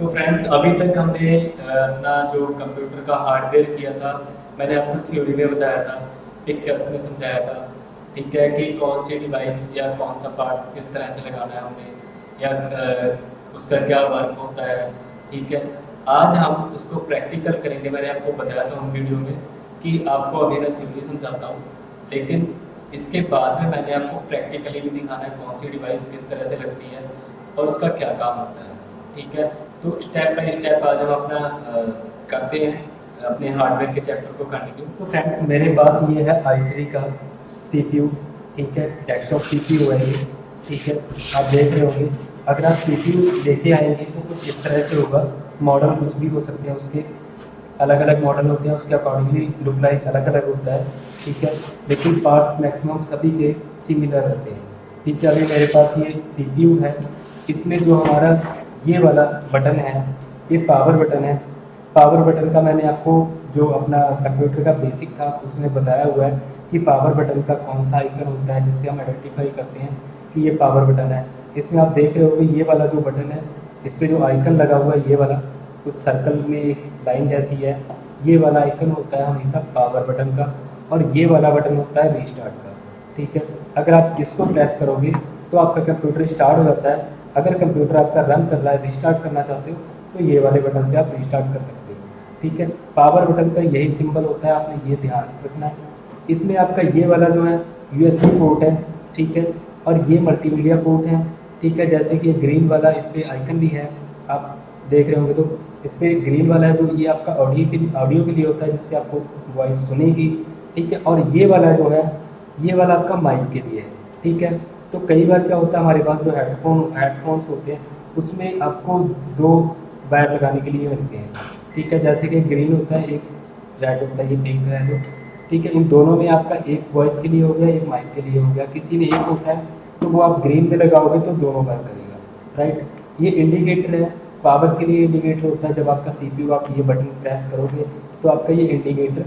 तो फ्रेंड्स अभी तक हमने अपना जो कंप्यूटर का हार्डवेयर किया था, मैंने आपको थ्योरी में बताया था, पिक्चर्स में समझाया था। ठीक है कि कौन सी डिवाइस या कौन सा पार्ट्स किस तरह से लगाना है हमने, या उसका क्या वर्क होता है। ठीक है, आज हम उसको प्रैक्टिकल करेंगे। मैंने आपको बताया था उन वीडियो में कि आपको अभी मैं थ्योरी समझाता हूँ, लेकिन इसके बाद में मैंने आपको प्रैक्टिकली भी दिखाना है कौन सी डिवाइस किस तरह से लगती है और उसका क्या काम होता है। ठीक है, तो स्टेप बाय स्टेप आज हम अपना करते हैं अपने हार्डवेयर के चैप्टर को कंटिन्यू। तो फ्रेंड्स मेरे पास ये है i3 का CPU। ठीक है, डेस्कटॉप CPU है ये। ठीक है, आप देख रहे होंगे। अगर आप CPU लेके आएंगे तो कुछ इस तरह से होगा। मॉडल कुछ भी हो सकते हैं, उसके अलग अलग मॉडल होते हैं, उसके अकॉर्डिंगली लुक लाइज अलग अलग होता है। ठीक है, लेकिन पार्ट्स मैक्सिमम सभी के सिमिलर रहते हैं। ठीक है, अभी मेरे पास ये CPU है। इसमें जो हमारा ये वाला बटन है, ये पावर बटन है। पावर बटन का मैंने आपको जो अपना कंप्यूटर का बेसिक था उसमें बताया हुआ है कि पावर बटन का कौन सा आइकन होता है जिससे हम आइडेंटिफाई करते हैं कि ये पावर बटन है। इसमें आप देख रहे हो कि ये वाला जो बटन है, इस पर जो आइकन लगा हुआ है ये वाला, कुछ सर्कल में एक लाइन जैसी है, ये वाला आइकन होता है हमेशा पावर बटन का, और ये वाला बटन होता है रीस्टार्ट का। ठीक है, अगर आप इसको प्रेस करोगे तो आपका कंप्यूटर स्टार्ट हो जाता है। अगर कंप्यूटर आपका रन कर रहा है, रीस्टार्ट करना चाहते हो, तो ये वाले बटन से आप रीस्टार्ट कर सकते हो। ठीक है, पावर बटन का यही सिंबल होता है, आपने ये ध्यान रखना है। इसमें आपका ये वाला जो है USB पोर्ट है। ठीक है, और ये मल्टीमीडिया पोर्ट है। ठीक है, जैसे कि ये ग्रीन वाला, इस पर आइकन भी है, आप देख रहे होंगे। तो इस पर ग्रीन वाला है जो ये आपका ऑडियो के लिए होता है, जिससे आपको वॉइस सुनेगी। ठीक है, और ये वाला जो है, ये वाला आपका माइक के लिए है। ठीक है, तो कई बार क्या होता है, हमारे पास जो हेडफोन्स होते हैं उसमें आपको दो वायर लगाने के लिए मिलते हैं। ठीक है, जैसे कि ग्रीन होता है, एक रेड होता है, ये पिंक है जो। ठीक है, इन दोनों में आपका एक वॉइस के लिए हो गया, एक माइक के लिए हो गया। किसी में एक होता है तो वो आप ग्रीन में लगाओगे तो दोनों वर्क करेगा। राइट, ये इंडिकेटर है, पावर के लिए इंडिकेटर होता है। जब आपका CPU आप ये बटन प्रेस करोगे तो आपका ये इंडिकेटर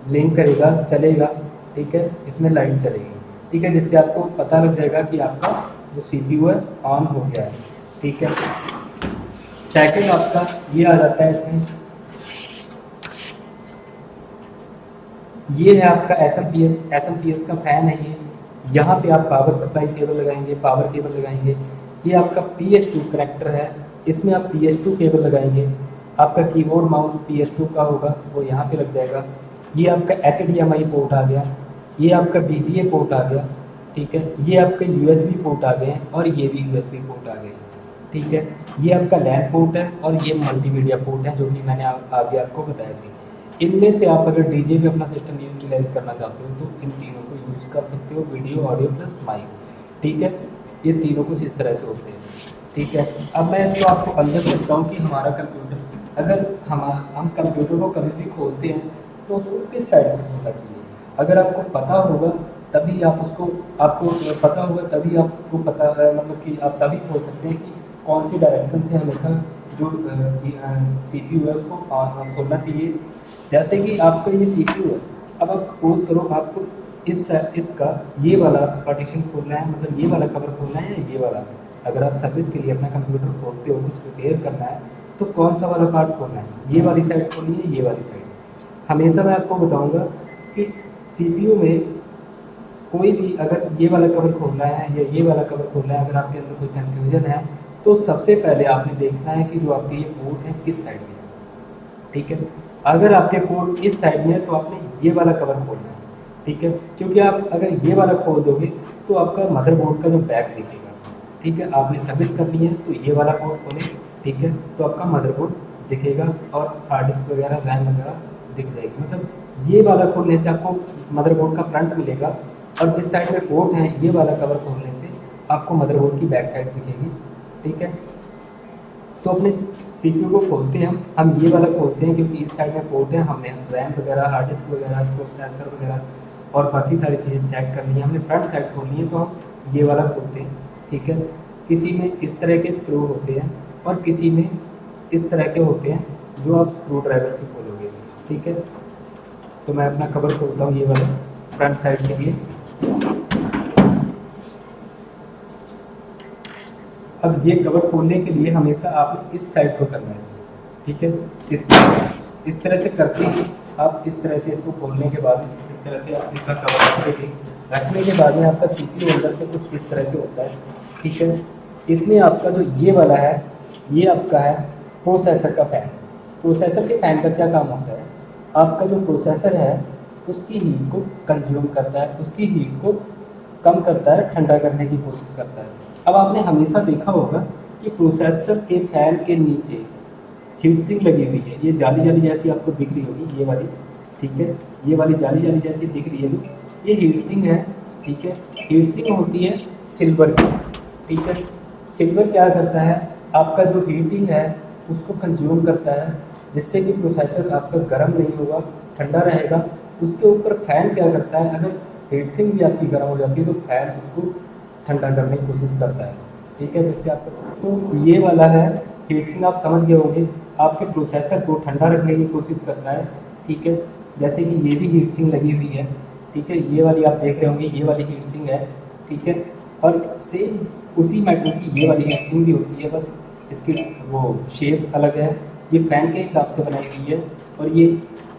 ब्लिंक करेगा, चलेगा। ठीक है, इसमें लाइट चलेगी। ठीक है, जिससे आपको पता लग जाएगा कि आपका जो CPU है ऑन हो गया है। ठीक है, सेकंड आपका ये आ जाता है इसमें, ये है आपका एस एम पी एस का फैन है ये। यहाँ पे आप पावर सप्लाई केबल लगाएंगे, पावर केबल लगाएंगे। ये आपका PS2 कनेक्टर है, इसमें आप PS2 केबल लगाएंगे। आपका कीबोर्ड माउस PS2 का होगा, वो यहाँ पे लग जाएगा। ये आपका HDMI पोर्ट आ गया, ये आपका BGA पोर्ट आ गया। ठीक है, ये आपके USB पोर्ट आ गए हैं, और ये भी USB पोर्ट आ गए। ठीक है, ये आपका लैन पोर्ट है, और ये मल्टीमीडिया पोर्ट है जो कि मैंने आगे आपको बताया था। इनमें से आप अगर DJ पे अपना सिस्टम यूटिलाइज करना चाहते हो तो इन तीनों को यूज कर सकते हो, वीडियो ऑडियो प्लस माइक। ठीक है, ये तीनों कुछ इस तरह से होते हैं। ठीक है, अब मैं इसको आपको अंदर से बताऊँ कि हमारा कंप्यूटर, अगर हम कंप्यूटर को कभी भी खोलते हैं तो उसको किस साइड से खोलना चाहिए। अगर आपको पता होगा तभी आप उसको, आपको पता होगा तभी आपको पता है, मतलब कि आप तभी खोल सकते हैं कि कौन सी डायरेक्शन से हमेशा जो CPU है उसको खोलना चाहिए। जैसे कि आपका ये CPU है, अब आप सपोज करो आपको इसका ये वाला पार्टीशन खोलना है, मतलब ये वाला कवर खोलना है या ये वाला। अगर आप सर्विस के लिए अपना कंप्यूटर खोलते हो, कुछ रिपेयर करना है, तो कौन सा वाला पार्ट खोलना है, ये वाली साइड खोलनी है, ये वाली साइड। हमेशा मैं आपको बताऊंगा कि CPU में कोई भी अगर ये वाला कवर खोलना है या ये वाला कवर खोलना है, अगर आपके अंदर कोई कन्फ्यूजन है तो सबसे पहले आपने देखना है कि जो आपके ये पोर्ट है किस साइड में है। ठीक है, अगर आपके पोर्ट इस साइड में है तो आपने ये वाला कवर खोलना है। ठीक है, क्योंकि आप अगर ये वाला खोल दोगे तो आपका मदरबोर्ड का जो बैक दिखेगा। ठीक है, आपने सर्विस करनी है तो ये वाला पोर्ट खोलें। ठीक है, तो आपका मदरबोर्ड दिखेगा और हार्ड डिस्क वगैरह, रैम वगैरह दिख जाएगी। मतलब ये वाला खोलने से आपको मदरबोर्ड का फ्रंट मिलेगा, और जिस साइड में पोर्ट है ये वाला कवर खोलने से आपको मदरबोर्ड की बैक साइड दिखेगी। ठीक है, तो अपने CPU को खोलते हैं हम ये वाला खोलते हैं क्योंकि इस साइड में पोर्ट है। हमने रैम वगैरह, हार्ड डिस्क वगैरह, प्रोसेसर वगैरह और बाकी सारी चीज़ें चेक करनी है, हमने फ्रंट साइड खोलनी है, तो हम ये वाला खोलते हैं। ठीक है, किसी में इस तरह के स्क्रू होते हैं और किसी में इस तरह के होते हैं जो आप स्क्रू ड्राइवर से खोलोगे। ठीक है, तो मैं अपना कवर खोलता हूँ ये वाला फ्रंट साइड के लिए। अब ये कवर खोलने के लिए हमेशा आपने इस साइड को करना है इसको, ठीक है। इस तरह से करके ही आप इस तरह से इसको खोलने के बाद इस तरह से आप इसका कवर रखने के बाद में आपका सीपीयू अंदर से कुछ इस तरह से होता है, ठीक है। इसमें आपका जो ये वाला है, ये आपका है प्रोसेसर का फ़ैन। प्रोसेसर के फ़ैन का क्या काम होता है, आपका जो प्रोसेसर है उसकी हीट को कंज्यूम करता है, उसकी हीट को कम करता है, ठंडा करने की कोशिश करता है। अब आपने हमेशा देखा होगा कि प्रोसेसर के फ़ैन के नीचे हीट सिंक लगी हुई है, ये जाली जाली जैसी आपको दिख रही होगी, ये वाली, ठीक है। ये वाली जाली जाली जैसी दिख रही है जो, ये हीट सिंक है, ठीक है। हीट सिंक होती है सिल्वर की, ठीक है। सिल्वर क्या करता है, आपका जो हीटिंग है उसको कंज्यूम करता है, जिससे कि प्रोसेसर आपका गर्म नहीं होगा, ठंडा रहेगा। उसके ऊपर फ़ैन क्या करता है, अगर हीट सिंक भी आपकी गर्म हो जाती है तो फ़ैन उसको ठंडा करने की कोशिश करता है, ठीक है, जिससे आप, तो ये वाला है हीट सिंक, आप समझ गए होंगे, आपके प्रोसेसर को ठंडा रखने की कोशिश करता है, ठीक है। जैसे कि ये भी हीट सिंक लगी हुई है, ठीक है, ये वाली आप देख रहे होंगे, ये वाली हीट सिंक है, ठीक है। और सेम उसी मेटल की ये वाली हीट सिंक भी होती है, बस इसकी वो शेप अलग है। ये फ़ैन के हिसाब से बनाई हुई है और ये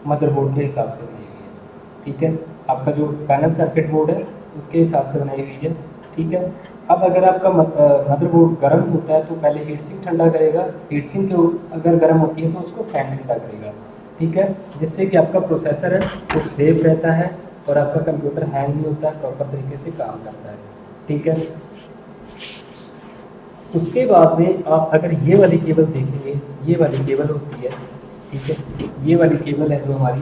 मदरबोर्ड के हिसाब से बनाई हुई है, ठीक है। आपका जो पैनल सर्किट बोर्ड है उसके हिसाब से बनाई हुई है, ठीक है। अब अगर आपका मदरबोर्ड गर्म होता है तो पहले हीट सिंक ठंडा करेगा, हीट सिंक के अगर गर्म होती है तो उसको फ़ैन ठंडा करेगा, ठीक है, जिससे कि आपका प्रोसेसर है वो सेफ रहता है और आपका कंप्यूटर हैंग नहीं होता है, प्रॉपर तरीके से काम करता है, ठीक है। उसके बाद में आप अगर ये वाली केबल देखेंगे, ये वाली केबल होती है, ठीक है, ये वाली केबल है जो हमारी,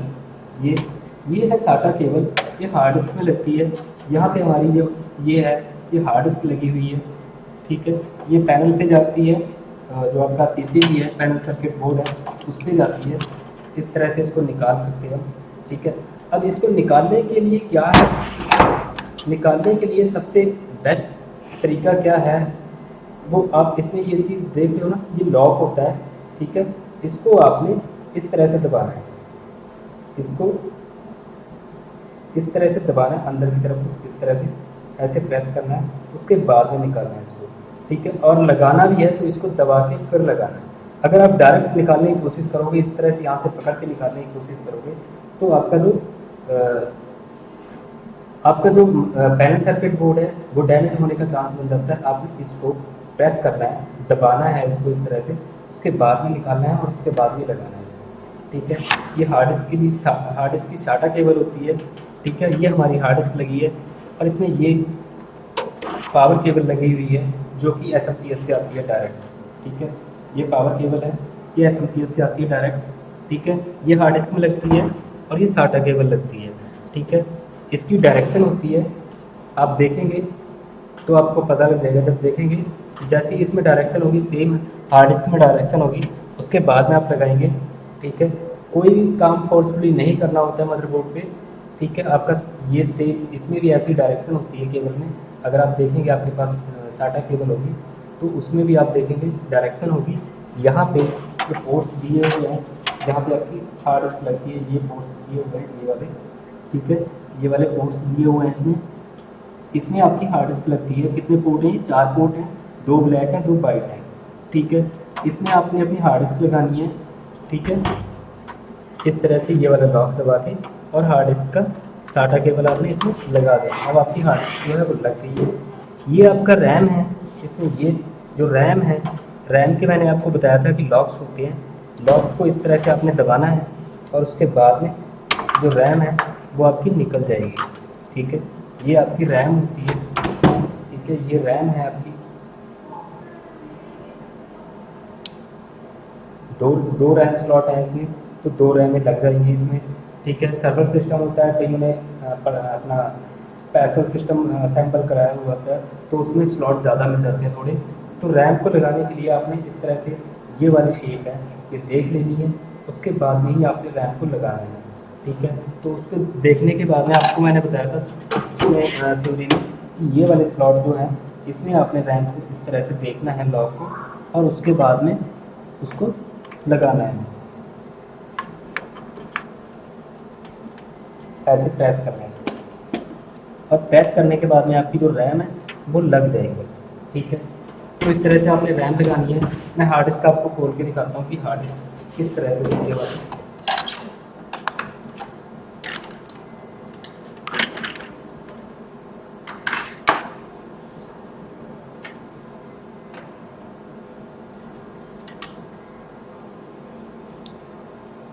ये है साटा केबल, ये हार्ड डिस्क में लगती है। यहाँ पे हमारी जो ये है, ये हार्ड डिस्क लगी हुई है, ठीक है। ये पैनल पे जाती है, जो आपका पीसीबी है, पैनल सर्किट बोर्ड है, उस पर जाती है। इस तरह से इसको निकाल सकते हैं हम, ठीक है। अब इसको निकालने के लिए क्या है, निकालने के लिए सबसे बेस्ट तरीका क्या है, वो आप इसमें ये चीज़ देख रहे हो ना, ये लॉक होता है, ठीक है। इसको आपने इस तरह से दबाना है, इसको इस तरह से दबाना है अंदर की तरफ, इस तरह से ऐसे प्रेस करना है, उसके बाद में निकालना है इसको, ठीक है। और लगाना भी है तो इसको दबा के फिर लगाना है। अगर आप डायरेक्ट निकालने की कोशिश करोगे, इस तरह से यहाँ से पकड़ के निकालने की कोशिश करोगे, तो आपका जो पैनल सर्किट बोर्ड है वो डैमेज होने का चांस बन जाता है। आपने इसको प्रेस करना है, दबाना है इसको इस तरह से, उसके बाद में निकालना है और उसके बाद में लगाना है इसको, ठीक है। ये हार्ड डिस्क के लिए हार्ड डिस्क की साटा केबल होती है, ठीक है। ये हमारी हार्ड डिस्क लगी है और इसमें ये पावर केबल लगी हुई है जो कि एसएमपीएस से आती है डायरेक्ट, ठीक है। ये पावर केबल है, ये एसएमपीएस से आती है डायरेक्ट, ठीक है। ये हार्ड डिस्क में लगती है और ये साटा केबल लगती है, ठीक है। इसकी डायरेक्शन होती है, आप देखेंगे तो आपको पता लग जाएगा, जब देखेंगे जैसे ही इसमें डायरेक्शन होगी सेम हार्ड डिस्क में डायरेक्शन होगी, उसके बाद में आप लगाएंगे, ठीक है। कोई भी काम फोर्सफुली नहीं करना होता है मदरबोर्ड पे, ठीक है। आपका ये सेम इसमें भी ऐसी डायरेक्शन होती है केबल में, अगर आप देखेंगे आपके पास साटा केबल होगी तो उसमें भी आप देखेंगे डायरेक्शन होगी। यहाँ पे जो पोर्ट्स दिए हुए हैं, जहाँ पे आपकी हार्ड डिस्क लगती है, ये पोर्ट्स दिए हुए हैं, ये वाले, ठीक है, ये वाले पोर्ट्स दिए हुए हैं इसमें। इसमें आपकी हार्ड डिस्क लगती है, कितने पोर्ट हैं, 4 पोर्ट हैं, 2 ब्लैक हैं, 2 वाइट हैं, ठीक है। इसमें आपने अपनी हार्ड डिस्क लगानी है, ठीक है, इस तरह से ये वाला लॉक दबा के, और हार्ड डिस्क का साटा केबल आपने इसमें लगा देना। अब आपकी हार्ड डिस्क जो है वो लग गई है। ये आपका रैम है, इसमें ये जो रैम है, रैम के मैंने आपको बताया था कि लॉक्स होते हैं, लॉक्स को इस तरह से आपने दबाना है और उसके बाद में जो रैम है वो आपकी निकल जाएगी, ठीक है। ये आपकी रैम होती है, ठीक है, ये रैम है आपकी, दो रैम स्लॉट हैं इसमें, तो 2 रैमें लग जाएंगी इसमें, ठीक है। सर्वर सिस्टम होता है, कईयों ने अपना स्पेशल सिस्टम असेंबल कराया हुआ होता है तो उसमें स्लॉट ज़्यादा मिल जाते हैं थोड़े। तो रैम को लगाने के लिए आपने इस तरह से ये वाली शेप है, ये देख लेनी है, उसके बाद में ही आपने रैम को लगाना है, ठीक है। तो उसको देखने के बाद में आपको मैंने बताया था उसमें थ्योरी में कि ये वाले स्लॉट जो हैं इसमें आपने रैम को इस तरह से देखना है लॉक को, और उसके बाद में उसको लगाना है, ऐसे प्रेस करना है इसको, और प्रेस करने के बाद में आपकी जो रैम है वो लग जाएगी, ठीक है। तो इस तरह से आपने रैम लगानी है। मैं हार्ड डिस्क आपको खोल के दिखाता हूँ कि हार्ड डिस्क किस तरह से होती है वाली।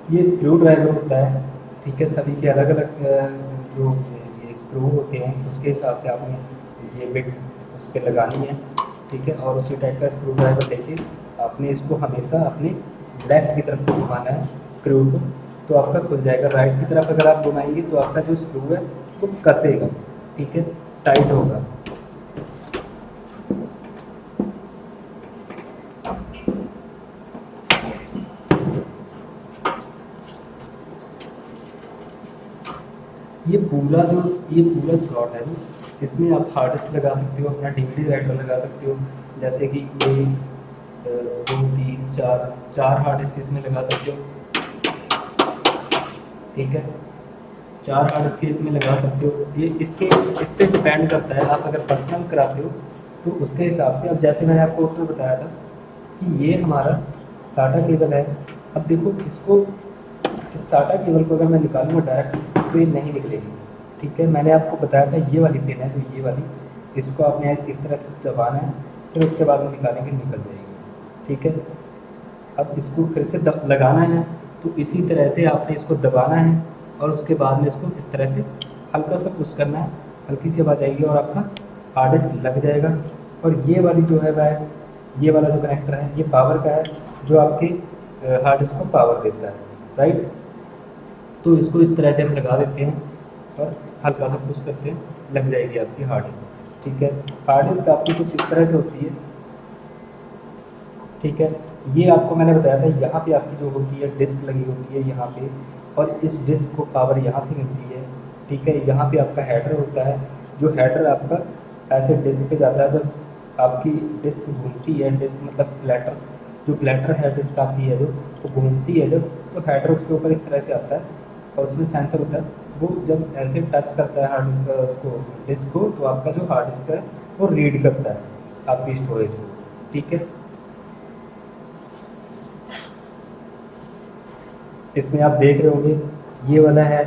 ये स्क्रू ड्राइवर होता है, ठीक है। सभी के अलग अलग जो ये स्क्रू होते हैं उसके हिसाब से आपने ये बिट उस पर लगानी है, ठीक है। और उसी टाइप का स्क्रू ड्राइवर लेके आपने इसको हमेशा अपने लेफ्ट की तरफ घुमाना है स्क्रू को, तो आपका खुल जाएगा। राइट की तरफ अगर आप घुमाएंगे तो आपका जो स्क्रू है वो कसेगा, ठीक है, टाइट होगा। ये पूरा स्लॉट है, इसमें आप हार्ड डिस्क लगा सकते हो, अपना डीवीडी राइटर लगा सकते हो। जैसे कि ये 2 3 4 हार्ड डिस्क इसमें लगा सकते हो, ठीक है। 4 हार्ड डिस्क इसमें लगा सकते हो। ये इस पे डिपेंड करता है, आप अगर पर्सनल कराते हो तो उसके हिसाब से। अब जैसे मैंने आपको उसमें बताया था कि ये हमारा साटा केबल है। अब देखो इसको, इस साटा केबल को अगर मैं निकालूंगा डायरेक्ट तो ये नहीं निकलेगी, ठीक है। मैंने आपको बताया था ये वाली पिन है जो ये वाली, इसको आपने इस तरह से दबाना है, फिर उसके बाद में निकालेंगे, निकल जाएगी, ठीक है। अब इसको फिर से लगाना है, तो इसी तरह से आपने इसको दबाना है और उसके बाद में इसको इस तरह से हल्का सा पुश करना है, हल्की सी आवाज़ आएगी और आपका हार्ड डिस्क लग जाएगा। और ये वाली जो है वह, ये वाला जो कनेक्टर है ये पावर का है, जो आपके हार्ड डिस्क को पावर देता है, राइट। तो इसको इस तरह से हम लगा देते हैं और हल्का सा पुश करते हैं, लग जाएगी आपकी हार्ड डिस्क, ठीक है। हार्ड डिस्क आपकी कुछ इस तरह से होती है, ठीक है। ये आपको मैंने बताया था, यहाँ पे आपकी जो होती है डिस्क लगी होती है यहाँ पे, और इस डिस्क को पावर यहाँ से मिलती है, ठीक है। यहाँ पे आपका हेडर होता है, जो हेडर आपका ऐसे डिस्क पे जाता है। जब आपकी डिस्क घूमती है, डिस्क मतलब प्लेटर, जो प्लेटर है डिस्क आपकी है जो, तो घूमती है जब, तो हेडर उसके ऊपर इस तरह से आता है और उसमें सेंसर होता है। वो जब ऐसे टच करता है हार्ड डिस्क उसको, डिस्क को, तो आपका जो हार्ड डिस्क है वो रीड करता है आपकी स्टोरेज को, ठीक है। इसमें आप देख रहे होंगे ये वाला है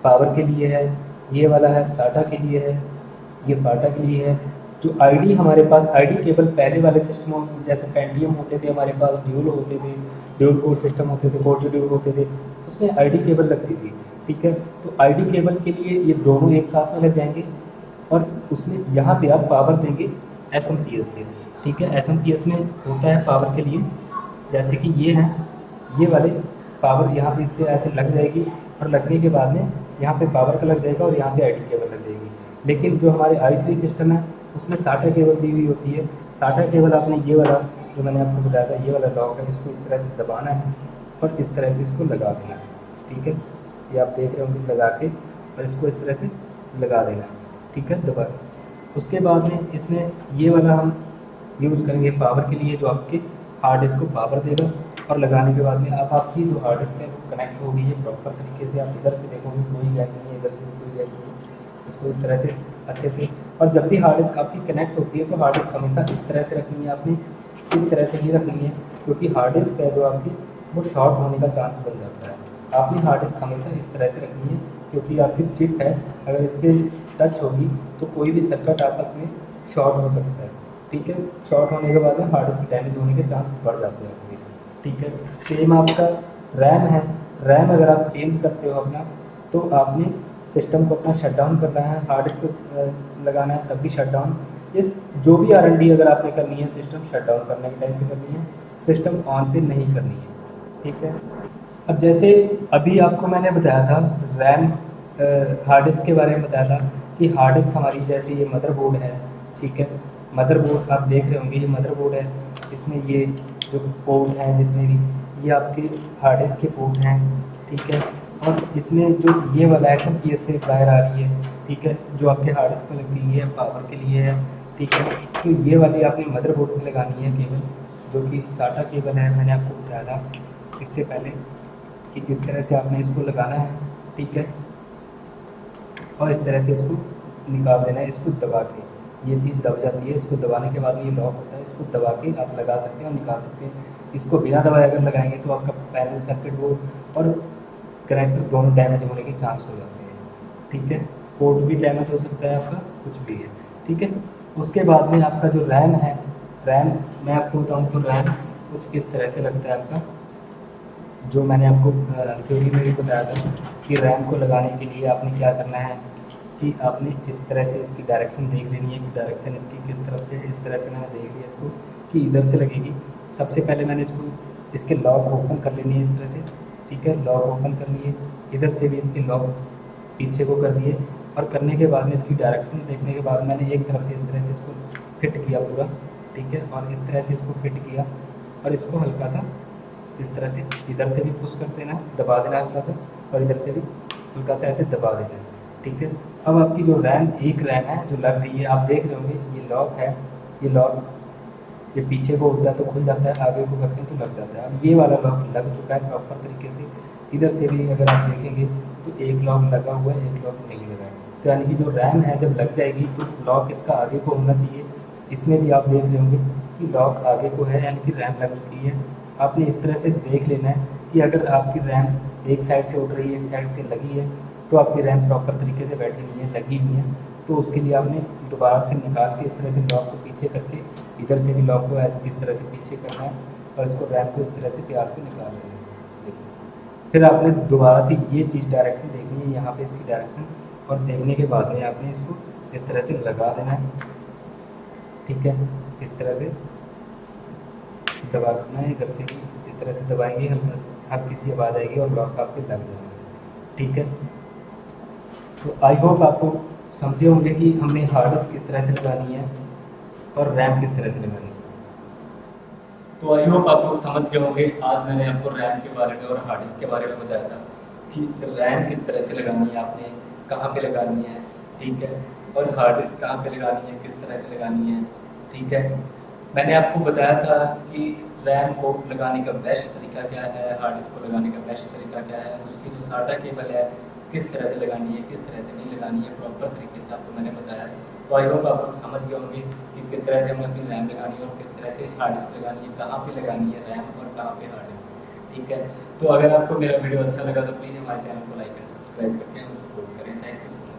पावर के लिए है, ये वाला है साटा के लिए है, ये बाटा के लिए है। जो आईडी हमारे पास, आईडी केबल पहले वाले सिस्टमों जैसे पेंटियम होते थे हमारे पास, ड्यूल होते थे, ड्यूल कोर सिस्टम होते थे, 40 ड्यूल होते थे, उसमें आईडी केबल लगती थी, ठीक है। तो आईडी केबल के लिए ये दोनों एक साथ में लग जाएंगे और उसमें यहाँ पे आप पावर देंगे एसएमपीएस से, ठीक है। एसएमपीएस में होता है पावर के लिए, जैसे कि ये है, ये वाले पावर यहाँ पे इस पर ऐसे लग जाएगी और लगने के बाद में यहाँ पे पावर का लग जाएगा और यहाँ पे आईडी केबल लग जाएगी। लेकिन जो हमारे i3 सिस्टम है उसमें साटा केबल दी हुई होती है। साटा केबल आपने ये वाला जो मैंने आपको बताया था, ये वाला लॉक है, इसको इस तरह से दबाना है और इस तरह से इसको लगा देना है, ठीक है। ये आप देख रहे होंगे लगा के, और इसको इस तरह से लगा देना है, ठीक है, दबा के। उसके बाद में इसमें ये वाला हम यूज़ करेंगे पावर के लिए, जो आपके हार्ड डिस्क को पावर देगा। और लगाने के बाद में अब आपकी जो हार्ड डिस्क है वो कनेक्ट हो गई है प्रॉपर तरीके से। आप इधर से देखोगे कोई गैप नहीं है, इधर से भी कोई गैप नहीं है। इसको इस तरह से अच्छे से, और जब भी हार्ड डिस्क आपकी कनेक्ट होती है तो हार्ड डिस्क हमेशा इस तरह से रखनी है आपने, इस तरह से ही रखनी है, क्योंकि हार्ड डिस्क है जो आपकी वो शॉर्ट होने का चांस बन जाता है। आपने हार्ड डिस्क हमेशा इस तरह से रखनी है, क्योंकि आपकी चिप है, अगर इस पर टच होगी तो कोई भी सर्किट आपस में शॉर्ट हो सकता है, ठीक है। शॉर्ट होने के बाद में हार्ड डिस्क डैमेज होने के चांस बढ़ जाते हैं आपके, ठीक है। सेम आपका रैम है, रैम अगर आप चेंज करते हो अपना, तो आपने सिस्टम को अपना शट डाउन करना है, हार्ड डिस्क को लगाना है तब भी शट डाउन। इस जो भी R&D अगर आपने करनी है सिस्टम शट डाउन करने के टाइम पे करनी है, सिस्टम ऑन पे नहीं करनी है, ठीक है। अब जैसे अभी आपको मैंने बताया था रैम हार्ड डिस्क के बारे में बताया था कि हार्ड डिस्क हमारी, जैसे ये मदरबोर्ड है, ठीक है। मदरबोर्ड आप देख रहे होंगे, ये मदरबोर्ड है, इसमें ये जो पोर्ट हैं जितने भी, ये आपके हार्ड डिस्क के पोर्ट हैं, ठीक है। और इसमें जो ये वाला एसएमपीएस से वायर आ रही है, ठीक है, जो आपके हार्ड डिस्क में लगती है, ये पावर के लिए है, ठीक है। तो ये वाली आपने मदरबोर्ड में लगानी है केबल, जो कि साटा केबल है, मैंने आपको बताया था इससे पहले कि इस तरह से आपने इसको लगाना है, ठीक है। और इस तरह से इसको निकाल देना है, इसको दबा के। ये चीज़ दब जाती है, इसको दबाने के बाद में ये लॉक होता है, इसको दबा के आप लगा सकते हैं और निकाल सकते हैं। इसको बिना दबाए अगर लगाएंगे तो आपका पैनल सर्किट बोर्ड और कनेक्टर दोनों डैमेज होने के चांस हो जाते हैं, ठीक है। पोर्ट भी डैमेज हो सकता है आपका, कुछ भी है, ठीक है। उसके बाद में आपका जो रैम है, रैम मैं आपको बताऊँ तो रैम कुछ इस तरह से लगता है आपका, जो मैंने आपको थ्योरी में भी बताया था कि रैम को लगाने के लिए आपने क्या करना है कि आपने इस तरह से इसकी डायरेक्शन देख लेनी है कि डायरेक्शन इसकी किस तरफ से है। इस तरह से मैंने देख लिया इसको कि इधर से लगेगी। सबसे पहले मैंने इसको इसके लॉक ओपन कर लेनी है इस तरह से, ठीक है, लॉक ओपन कर लिए, इधर से भी इसके लॉक पीछे को कर दिए और करने के बाद में इसकी डायरेक्शन देखने के बाद मैंने एक तरफ से इस तरह से इसको फिट किया पूरा, ठीक है, और इस तरह से इसको फिट किया और इसको हल्का सा इस तरह से इधर से भी पुश कर देना, दबा देना हल्का सा, और इधर से भी हल्का सा ऐसे दबा देना, ठीक है। अब आपकी जो रैम, एक रैम है जो लग रही है, आप देख रहे होंगे ये लॉक है, ये लॉक ये पीछे को होता है तो खुल जाता है, आगे को करते हैं तो लग जाता है। अब ये वाला लॉक लग चुका है प्रॉपर तरीके से। इधर से भी अगर आप देखेंगे तो एक लॉक लगा हुआ है, एक लॉक नहीं लगा है, तो यानी कि जो रैम है जब लग जाएगी तो लॉक इसका आगे को होना चाहिए। इसमें भी आप देख रहे होंगे कि लॉक आगे को है, यानी कि रैम लग चुकी है। आपने इस तरह से देख लेना है कि अगर आपकी रैम एक साइड से उठ रही है, एक साइड से लगी है, तो आपकी रैम प्रॉपर तरीके से बैठी नहीं है, लगी नहीं है। तो उसके लिए आपने दोबारा से निकाल के इस तरह से लॉक को पीछे करके इधर से भी लॉक को ऐसे इस तरह से पीछे करना है और इसको रैम को इस तरह से प्यार से निकाल लेना है। देखिए, फिर आपने दोबारा से ये चीज़ डायरेक्शन देखनी है, यहाँ पे इसकी डायरेक्शन, और देखने के बाद में आपने इसको इस तरह से लगा देना है, ठीक है। इस तरह से दबाना है, इधर से भी इस तरह से दबाएंगे, हल्की सी आवाज़ आएगी और लॉक आपके लग जाएंगे, ठीक है। तो आई होप आपको समझे होंगे कि हमने हार्ड डिस्क किस तरह से लगानी है और रैम किस तरह से लगानी है। तो आई होप आप लोग समझ गए होंगे। आज मैंने आपको रैम के बारे में और हार्ड डिस्क के बारे में बताया था कि रैम किस तरह से लगानी है, आपने कहाँ पे लगानी है, ठीक है, और हार्ड डिस्क कहाँ पे लगानी है, किस तरह से लगानी है, ठीक है। मैंने आपको बताया था कि रैम को लगाने का बेस्ट तरीका क्या है, हार्ड डिस्क को लगाने का बेस्ट तरीका क्या है, उसकी जो साटा केबल है किस तरह से लगानी है, किस तरह से नहीं लगानी है, प्रॉपर तरीके से आपको मैंने बताया है। तो आई होप आप लोग समझ गए होंगे कि किस तरह से हमें अपनी रैम लगानी है और किस तरह से हार्ड डिस्क लगानी है, कहाँ पे लगानी है रैम और कहाँ पे हार्ड डिस्क, ठीक है। तो अगर आपको मेरा वीडियो अच्छा लगा तो प्लीज़ हमारे चैनल को लाइक एंड सब्सक्राइब करके हमें सपोर्ट करें। Thank you so much.